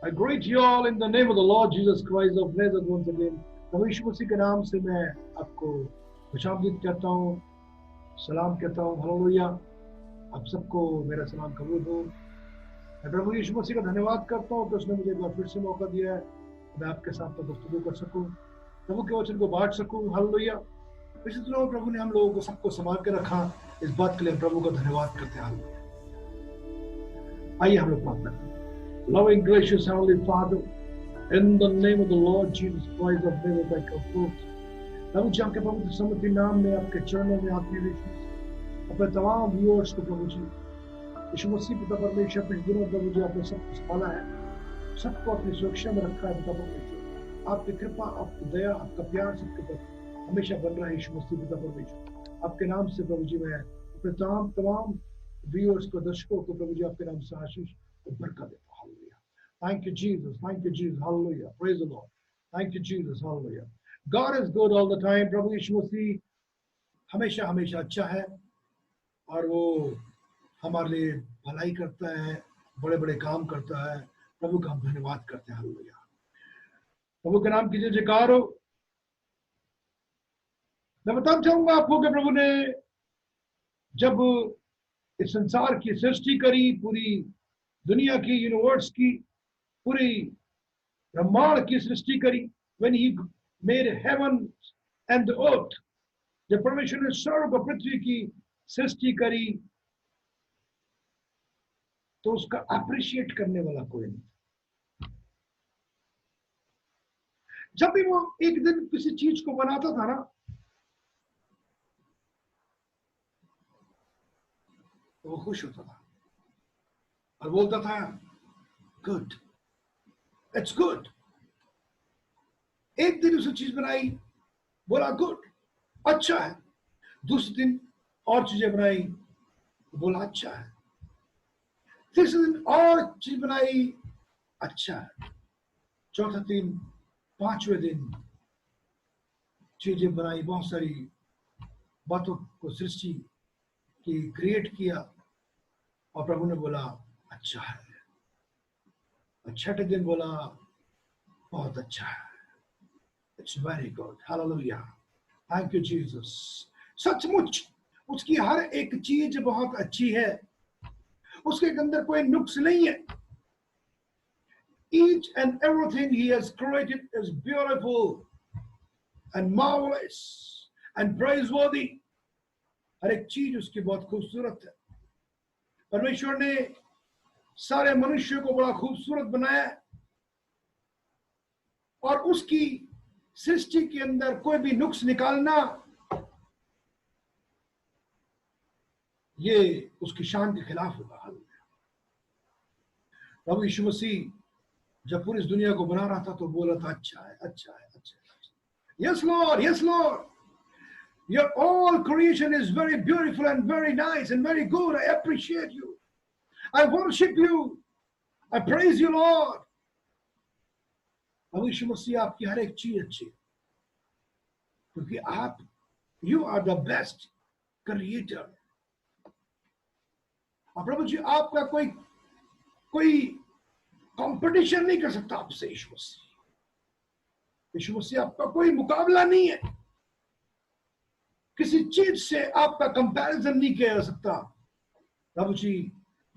I greet you all in the name of the Lord Jesus Christ of Nazareth once again. प्रभु यीशु मसीह के नाम से मैं आपको खुशामदीद कहता हूँ, सलाम कहता हूँ। हालेलुया। आप सबको मेरा सलाम कबूल हो। मैं प्रभु यीशु मसीह का धन्यवाद करता हूँ कि उसने मुझे एक बार फिर से मौका दिया है, मैं आपके साथ गुफ्तगू कर सकूँ, प्रभु के वचन को बांट सकूँ। हालेलुया। इसी तरह प्रभु ने हम लोगों को सबको संभाल के रखा, इस बात के लिए प्रभु का धन्यवाद करते हैं। हालेलुया। आइए हम लोग प्रार्थना करें। Loving, gracious Heavenly Father, in the name of the Lord Jesus Christ of Nazareth, I come forth. प्रभु जी आपके पवित्र समर्थी नाम में, आपके चरणों में, आपके विश्वास अपने तमाम व्यूअर्स को प्रभु जी यीशु मसीह पिता परमेश्वर पिछले दिनों प्रभु जी आपने सबको संभाला है, सबको अपनी सुरक्षा में रखा है पिता परमेश्वर। आपकी कृपा, आपकी दया, आपका प्यार सबके ऊपर हमेशा बन रहा है यीशु मसीह पिता परमेश्वर। आपके नाम से प्रभु जी मैं अपने तमाम व्यूअर्स को, दर्शकों को प्रभु जी आपके नाम से आशीष और बरकत देता हूं। Thank you, Jesus. Thank you, Jesus. Hallelujah. Praise the Lord. Thank you, Jesus. Hallelujah. God is good all the time. प्रभु यीशु मसीह हमेशा हमेशा अच्छा है और वो हमारे लिए भलाई करता है, बड़े बड़े काम करता है। प्रभु का हम धन्यवाद करते हैं। हालेलुया। प्रभु के नाम की जय जयकार हो। मैं बताना चाहूंगा आपको कि प्रभु ने जब इस संसार की सृष्टि करी, पूरी दुनिया की, यूनिवर्स की, पूरी ब्रह्मांड की सृष्टि करी, when he made heaven and the earth, जब परमेश्वर ने स्वर्ग और पृथ्वी की सृष्टि करी तो उसका अप्रिशिएट करने वाला कोई नहीं। जब भी वो एक दिन किसी चीज को बनाता था ना, तो वो खुश होता था और बोलता था गुड, इट्स गुड। एक दिन उसने चीज बनाई, बोला गुड, अच्छा है। दूसरे दिन और चीजें बनाई, बोला अच्छा है। तीसरे दिन और चीज बनाई, अच्छा है। चौथा दिन, पांचवें दिन चीजें बनाई, बहुत सारी बातों को सृष्टि की, क्रिएट किया और प्रभु ने बोला अच्छा है। छठे दिन बोला बहुत अच्छा है, it's very good. Hallelujah. Thank you Jesus. सचमुच उसकी हर एक चीज बहुत अच्छी है, उसके अंदर कोई नुक्स नहीं है। Each and everything he has created is beautiful and marvelous and praiseworthy. हर एक चीज उसकी बहुत खूबसूरत है। परमेश्वर ने सारे मनुष्य को बड़ा खूबसूरत बनाया और उसकी सृष्टि के अंदर कोई भी नुक्स निकालना ये उसकी शान के खिलाफ होगा। प्रभु यीशु मसीह जब पूरी इस दुनिया को बना रहा था तो बोला था अच्छा है, अच्छा है, अच्छा है। Yes Lord, yes Lord, your all creation is very beautiful and very nice and very good. I appreciate you, I worship you, I praise you Lord. प्रभु यीशु मसीह आपकी हर एक चीज अच्छी है क्योंकि आप, you are the best creator। और प्रभु जी आपका कोई कंपटीशन नहीं कर सकता आपसे। यीशु मसीह आपका कोई मुकाबला नहीं है, किसी चीज से आपका कंपैरिजन नहीं किया जा सकता। प्रभु जी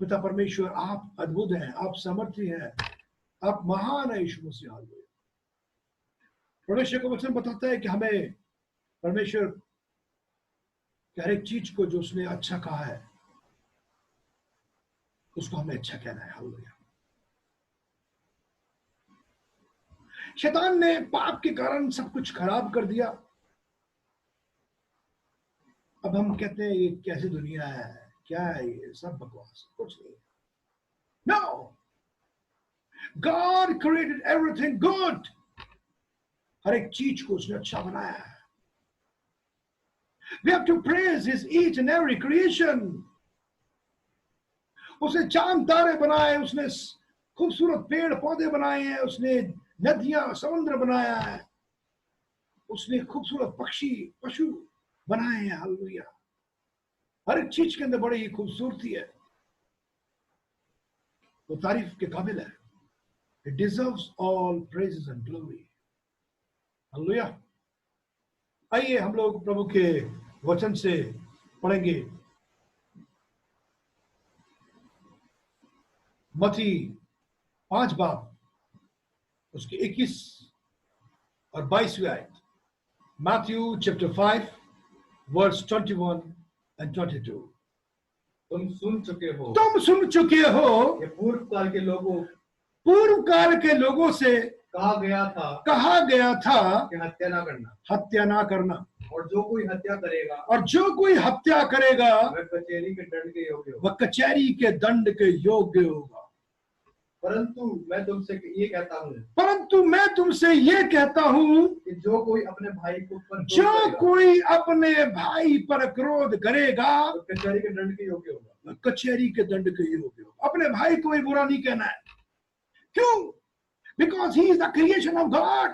पिता परमेश्वर आप अद्भुत हैं, आप सामर्थी हैं, आप महान है। यीशु मसीह हालेलुया। परमेश्वर का वचन बताता है कि हमें परमेश्वर की हर एक चीज को जो उसने अच्छा कहा है उसको हमें अच्छा कहना है। हालेलुया। शैतान ने पाप के कारण सब कुछ खराब कर दिया। अब हम कहते हैं ये कैसी दुनिया है, क्या है ये सब बकवास, कुछ नहीं। No, God created everything good। हर एक चीज को उसने अच्छा बनाया है। We have to praise his each and every creation। उसने चांद तारे बनाए, उसने खूबसूरत पेड़ पौधे बनाए हैं, उसने नदियां समुद्र बनाया है, उसने खूबसूरत पक्षी पशु बनाए हैं। हालेलुया। हर एक चीज के अंदर बड़ी ही खूबसूरती है, वो तारीफ के काबिल है। He deserves all praises and glory. Hallelujah. आइए हम लोग प्रभु के वचन से पढ़ेंगे मत्ती 5 बाब उसके 21 और 22 आयत। Matthew chapter 5 verse 21 and 22। तुम सुन चुके हो ये पूर्व काल के लोगों से कहा गया था कि हत्या ना करना और जो कोई हत्या करेगा वह कचहरी के दंड के योग्य होगा। परंतु मैं तुमसे ये कहता हूँ कि जो कोई अपने भाई पर क्रोध करेगा तो कचहरी के दंड के योग्य होगा। अपने भाई को भी बुरा नहीं कहना है। क्यों? Because he is the creation of God।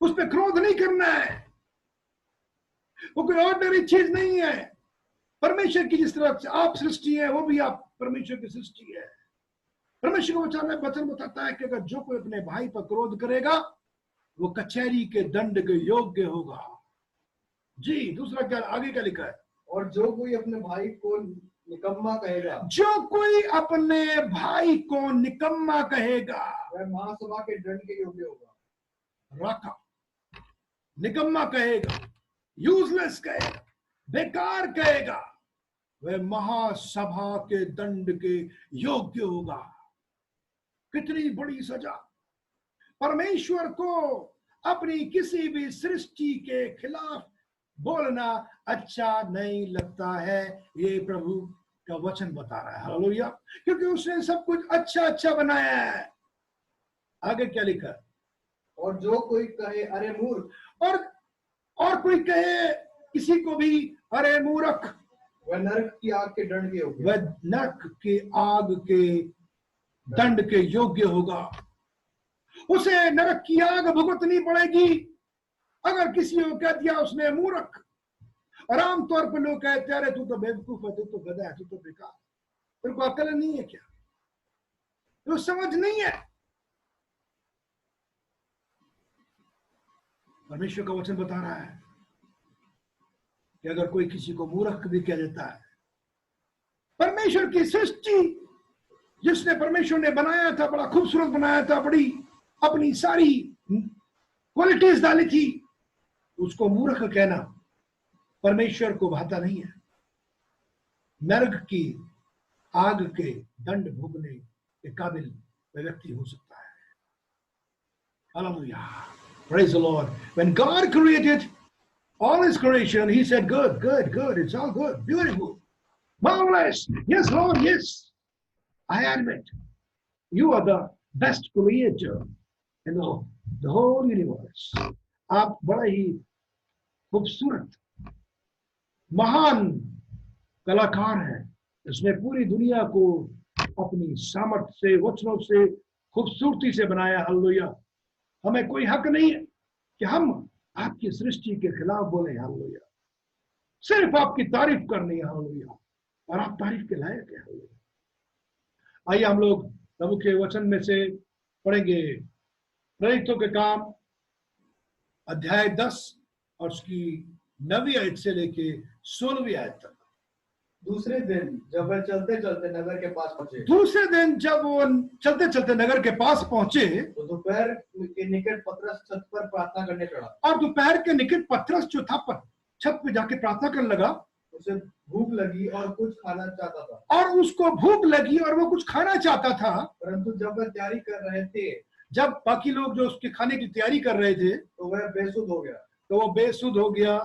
उस पर क्रोध नहीं करना है। वो कोई ऑर्डिनरी चीज नहीं है। परमेश्वर की जिस तरह से आप सृष्टि है वो भी आप परमेश्वर की सृष्टि है। परमेश्वर का वचन बताता है कि अगर जो कोई अपने भाई पर क्रोध करेगा वो कचहरी के दंड के योग्य होगा। जी, दूसरा क्या आगे क्या लिखा है? और जो कोई अपने भाई को निकम्मा कहेगा वह महासभा के दंड के योग्य होगा। राखा निकम्मा कहेगा, यूजलेस कहेगा, बेकार कहेगा, वह महासभा के दंड के योग्य होगा। कितनी बड़ी सजा! परमेश्वर को अपनी किसी भी सृष्टि के खिलाफ बोलना अच्छा नहीं लगता है। ये प्रभु का वचन बता रहा है। हालेलुया। क्योंकि उसने सब कुछ अच्छा अच्छा बनाया है। आगे क्या लिखा? और जो कोई कहे अरे मूर्ख, और कोई कहे किसी को भी अरे मूर्ख, वह नरक की आग के दंड के योग्य, वह नरक के आग के दंड के योग्य होगा। उसे नरक की आग भुगतनी पड़ेगी अगर किसी को कह दिया उसने मूर्ख। और आमतौर पर लोग कहते हैं अरे तू तो बेवकूफ है, तू तो गधा है, तू तो बेकार, तेरे को अकल नहीं है क्या? तो समझ नहीं है। परमेश्वर का वचन बता रहा है कि अगर कोई किसी को मूर्ख भी कह देता है, परमेश्वर की सृष्टि जिसने परमेश्वर ने बनाया था, बड़ा खूबसूरत बनाया था, बड़ी अपनी सारी क्वालिटीज डाली थी, उसको मूर्ख कहना परमेश्वर को भाता नहीं है। नरक की आग के दंड भोगने के काबिल वह व्यक्ति हो सकता है। Hallelujah, praise the Lord। When God created all his creation, he said good, good, good, it's all good, beautiful, marvelous. Yes Lord, yes, I admit you are the best creator in the whole universe। आप बड़ा ही खूबसूरत महान कलाकार है। इसने पूरी दुनिया को अपनी सामर्थ्य से, वचनों से, खूबसूरती से बनाया। हालेलुया। हमें कोई हक नहीं है कि हम आपकी सृष्टि के खिलाफ बोले। हालेलुया। सिर्फ आपकी तारीफ करनी है। हालेलुया। और आप तारीफ के लायक है। हालेलुया। आइए हम लोग प्रभु के वचन में से पढ़ेंगे प्रेरितों के काम अध्याय 10 और उसकी 9वीं आयत से लेके 16वीं आयत तक। दूसरे दिन जब वो चलते चलते नगर के पास पहुंचे तो दोपहर के निकट पतरस छत पर प्रार्थना करने चढ़ा। और दोपहर के निकट पतरस जो था छत पे जाके प्रार्थना करने लगा। उसे भूख लगी और कुछ खाना चाहता था। और उसको भूख लगी और वो कुछ खाना चाहता था। परंतु जब वह तैयारी कर रहे थे, जब बाकी लोग जो उसके खाने की तैयारी कर रहे थे, तो वह बेसुध हो गया।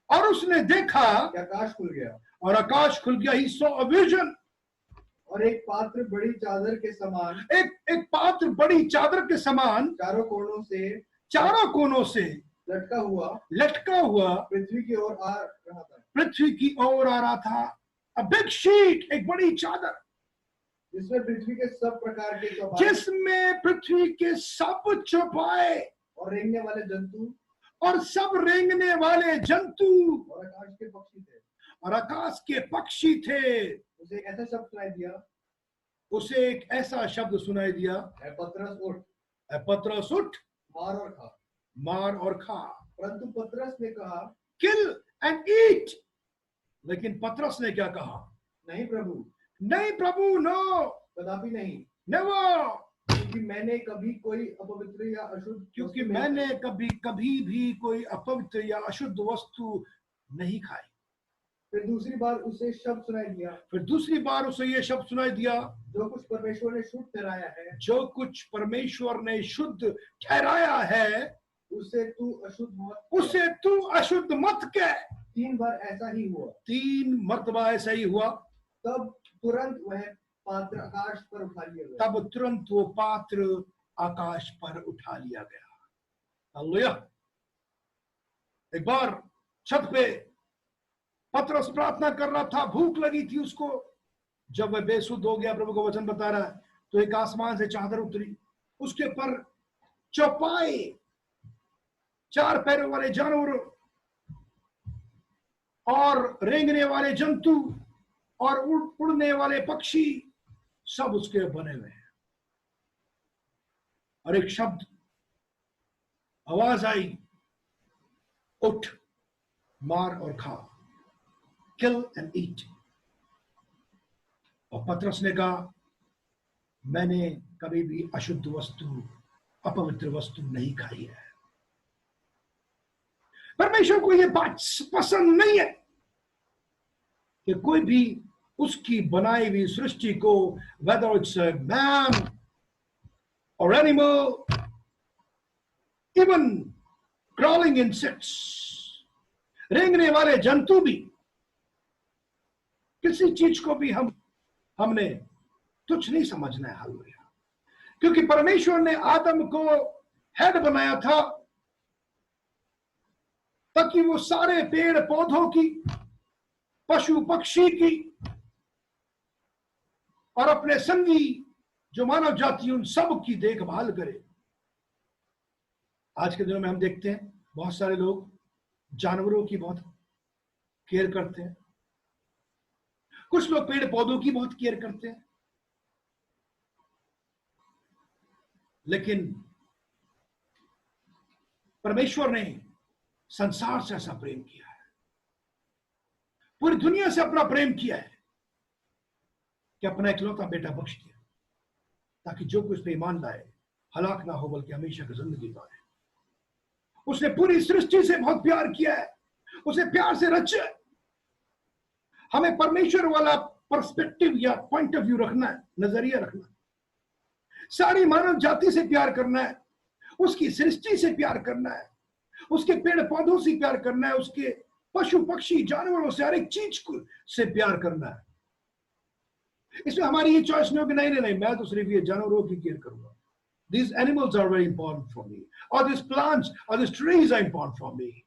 और उसने देखा कि आकाश खुल गया। He saw a vision। और एक पात्र बड़ी चादर के समान चारों कोनों से लटका हुआ पृथ्वी की ओर आ रहा था। A big sheet, एक बड़ी चादर जिसमें पृथ्वी के सब चौपाए और रेंगने वाले जंतु और सब रेंगने वाले जंतु और आकाश के पक्षी थे। उसे ऐसा शब्द सुनाई दिया। उसे एक ऐसा शब्द सुनाई दिया, है पतरस उठ, "ऐ पतरस उठ, मार और खा। मार और खा." परंतु पतरस ने कहा, किल एंड ईट। लेकिन पतरस ने क्या कहा? नहीं प्रभु, नहीं प्रभु, नो, कदापि नहीं, नेवर, क्योंकि मैंने कभी कोई अपवित्र या अशुद्ध क्योंकि वस्तु नहीं मैंने खाई। कभी भी कोई अपवित्र या अशुद्ध वस्तु नहीं खाई। फिर दूसरी बार उसे शब्द सुनाई दिया, फिर दूसरी बार उसे ये शब्द सुनाई दिया, जो कुछ परमेश्वर ने शुद्ध ठहराया है, जो कुछ परमेश्वर ने शुद्ध ठहराया है, उसे तू अशुद्ध मत, उसे तू अशुद्ध मत कह। 3 बार ऐसा ही हुआ। 3 मर्तबा ऐसा ही हुआ। तब तुरंत वह पात्र आकाश पर उठा लिया गया। तब तुरंत वो पात्र आकाश पर उठा लिया गया। हालेलुया। एक बार छत पे पतरस प्रार्थना कर रहा था, भूख लगी थी उसको। जब वह बेसुध हो गया, प्रभु का वचन बता रहा है, तो एक आसमान से चादर उतरी, उसके ऊपर चौपाए 4 पैरों वाले जानवर और रेंगने वाले जंतु और उड़ने वाले पक्षी सब उसके बने हुए हैं। और एक शब्द, आवाज आई, उठ, मार और खा, किल एंड ईट। और पतरस ने कहा, मैंने कभी भी अशुद्ध वस्तु, अपवित्र वस्तु नहीं खाई है। परमेश्वर को यह बात पसंद नहीं है कि कोई भी उसकी बनाई हुई सृष्टि को, whether it's a man or animal, even crawling insects, रेंगने वाले जंतु भी, किसी चीज को भी हमने तुच्छ नहीं समझना है। हालेलुया। क्योंकि परमेश्वर ने आदम को हेड बनाया था ताकि वो सारे पेड़ पौधों की, पशु पक्षी की और अपने संगी जो मानव जाति उन सब की देखभाल करे। आज के दिनों में हम देखते हैं बहुत सारे लोग जानवरों की बहुत केयर करते हैं, कुछ लोग पेड़ पौधों की बहुत केयर करते हैं, लेकिन परमेश्वर ने संसार से ऐसा प्रेम किया है, पूरी दुनिया से अपना प्रेम किया है कि अपना इकलौता बेटा बख्श दिया ताकि जो कुछ पे ईमान लाए हलाक ना हो बल्कि हमेशा की जिंदगी पाए। उसने पूरी सृष्टि से बहुत प्यार किया है, उसे प्यार से रचा है। हमें परमेश्वर वाला पर्सपेक्टिव या पॉइंट ऑफ व्यू रखना है, नजरिया रखना है। सारी मानव जाति से प्यार करना है, उसकी सृष्टि से प्यार करना है, उसके पेड़ पौधों से प्यार करना है, उसके पशु पक्षी जानवरों से, हर एक चीज को से प्यार करना है। इसमें हमारी ये चॉइस नहीं होगी, नहीं नहीं नहीं, मैं तो सिर्फ ये जानवरों की केयर करूंगा। These animals are very important for me, or these plants or these trees are important for me.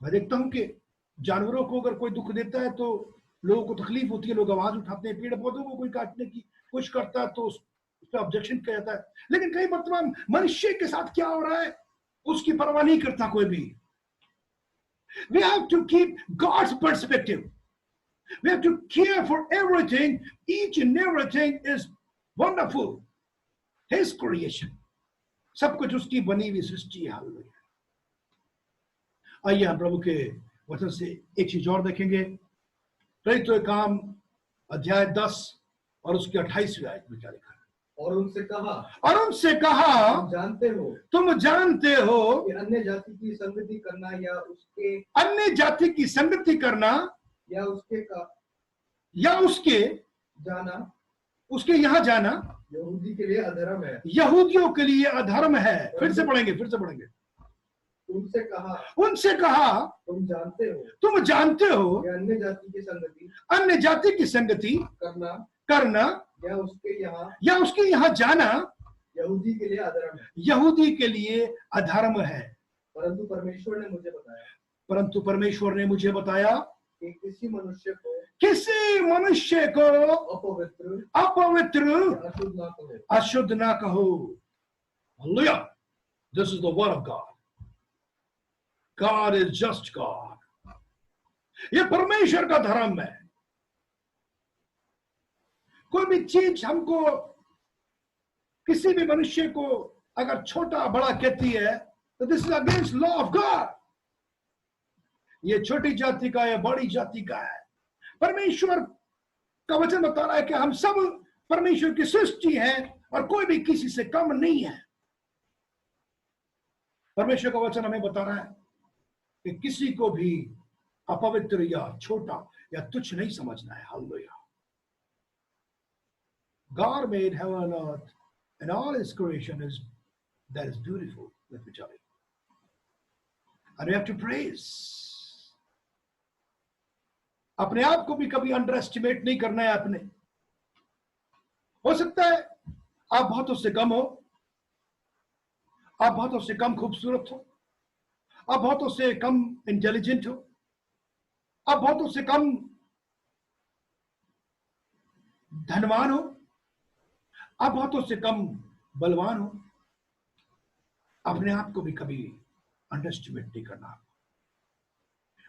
मैं देखता हूं कि जानवरों को अगर कोई दुख देता है तो लोगों को तकलीफ होती है, लोग आवाज उठाते हैं। पेड़ पौधों को कोई काटने की कोशिश करता है तो उस पर ऑब्जेक्शन किया जाता है। लेकिन कई वर्तमान मनुष्य के साथ क्या हो रहा है उसकी परवाह नहीं करता कोई भी। We have to keep God's perspective. We have to care for everything. Each and everything is wonderful. His creation. सब कुछ उसकी बनी हुई सृष्टि है। हालेलुया। आइए हम प्रभु के वचन से एक चीज और देखेंगे। प्रेरितों के काम अध्याय 10 और उसके 28वें आयत में क्या लिखा है? और उनसे कहा, तुम जानते हो कि अन्य जाति की संगति करना या उसके उसके यहाँ जाना यहूदी के लिए अधर्म है। यहूदियों के लिए अधर्म है। फिर से पढ़ेंगे। उनसे कहा तुम जानते हो कि अन्य जाति की संगति करना या उसके यहाँ जाना यहूदी के लिए अधर्म है। परंतु परमेश्वर ने मुझे बताया कि किसी मनुष्य को अपवित्र अशुद्ध ना कहो। Hallelujah. This is the word of God. God is just God. ये परमेश्वर का धर्म है। कोई भी चीज हमको, किसी भी मनुष्य को अगर छोटा बड़ा कहती है तो this is against law of God. ये छोटी जाति का है, बड़ी जाति का है। परमेश्वर का वचन बता रहा है कि हम सब परमेश्वर की सृष्टि है और कोई भी किसी से कम नहीं है। परमेश्वर का वचन हमें बता रहा है कि किसी को भी अपवित्र या छोटा या तुच्छ नहीं समझना है। Hallelujah. God made heaven and earth and all his creation is that is beautiful, let me tell you. And we have to praise. अपने आप को भी कभी अंडर एस्टिमेट नहीं करना है अपने। हो सकता है आप बहुतों से कम हो, आप बहुतों से कम खूबसूरत हो, आप बहुतों से कम इंटेलिजेंट हो, आप बहुतों से कम धनवान हो, आप बहुतों से कम बलवान हो। अपने आप को भी कभी अंडर एस्टिमेट नहीं करना।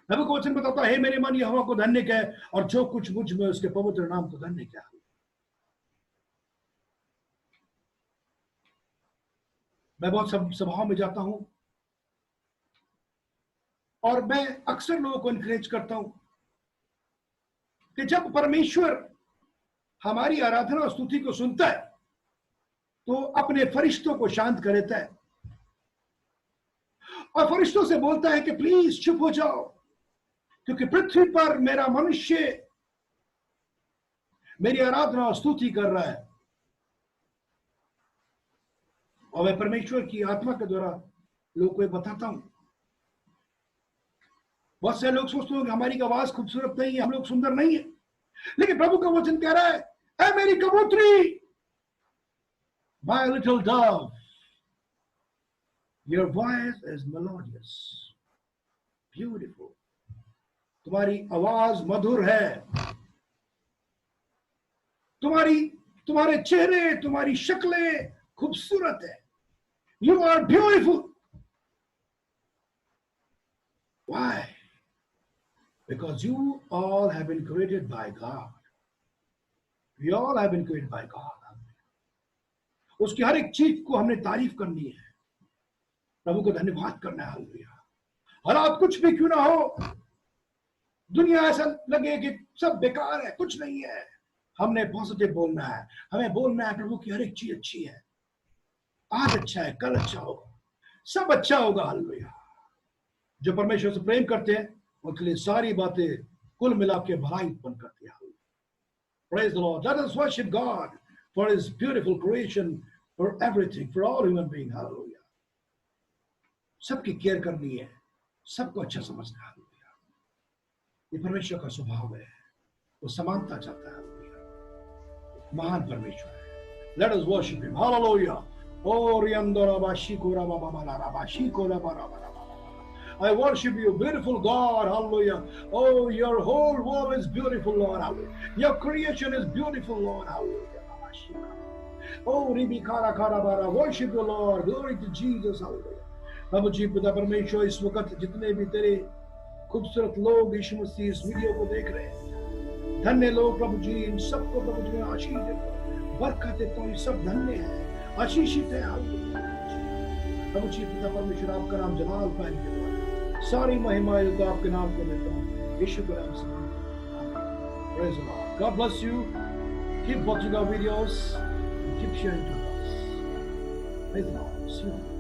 नबी को वचन बताता है, मेरे मन यहोवा को धन्य कह और जो कुछ मुझ में उसके पवित्र नाम को धन्य कह। मैं बहुत सभाओं में जाता हूं और मैं अक्सर लोगों को इनकरेज करता हूं कि जब परमेश्वर हमारी आराधना और स्तुति को सुनता है तो अपने फरिश्तों को शांत कर देता है और फरिश्तों से बोलता है कि प्लीज चुप हो जाओ, क्योंकि पृथ्वी पर मेरा मनुष्य मेरी आराधना और स्तुति कर रहा है। और मैं परमेश्वर की आत्मा के द्वारा लोगों को बताता हूं। बहुत से लोग सोचते हैं कि हमारी आवाज खूबसूरत नहीं है, हम लोग सुंदर नहीं है, लेकिन प्रभु का वचन कह रहा है, ऐ मेरी कबूतरी, my little dove, your voice is melodious, beautiful. तुम्हारी आवाज मधुर है, तुम्हारे चेहरे, तुम्हारी शक्लें खूबसूरत है। You are beautiful. Why? Because you all have been created by God. We all have been created by God. उसकी हर एक चीज को हमने तारीफ करनी है, प्रभु को धन्यवाद करना है। हालेलुया। हालात कुछ भी क्यों ना हो, दुनिया ऐसा लगे कि सब बेकार है, कुछ नहीं है, हमने पॉजिटिव बोलना है। हमें बोलना है प्रभु की हर एक चीज अच्छी है, आज अच्छा है, कल अच्छा होगा, सब अच्छा होगा। हालेलुया। जो परमेश्वर से प्रेम करते हैं उनके लिए सारी बातें कुल मिला के भलाई उत्पन्न करती है। Praise the Lord. Let us worship God for his beautiful creation, for everything, for all human beings. Hallelujah. सबकी केयर करनी है, सबको अच्छा समझना है। हालेलुया। ये परमेश्वर का स्वभाव है, वो समानता चाहता है। हालेलुया। महान परमेश्वर है। Let us worship him. Hallelujah. Oh, riandora bashikora baba bala bashikora bara bara. I worship you, beautiful God. Hallelujah. Oh, your whole world is beautiful, Lord. Hallelujah. Your creation is beautiful, Lord. Hallelujah. Oh, Ribikara Karabara. Worship the Lord. Glory to Jesus. Hallelujah. प्रभु जी पिता परमेश्वर, इस वक्त जितने भी तेरे खूबसूरत लोग यीशु मसीह इस वीडियो को देख रहे हैं, धन्य लोग प्रभु जी, इन सबको प्रभु जी आशीष देता हूं, बरकत देता हूं। सब धन्य है, आशीषित है। प्रभु जी पिता परमेश्वर, आपका नाम जलाल पाने के द्वारा सारी महिमा तो आपके नाम को देता हूँ, यीशु के नाम से। Praise the Lord. God bless you. Keep watching our videos. Keep sharing to us. Praise the Lord. See you.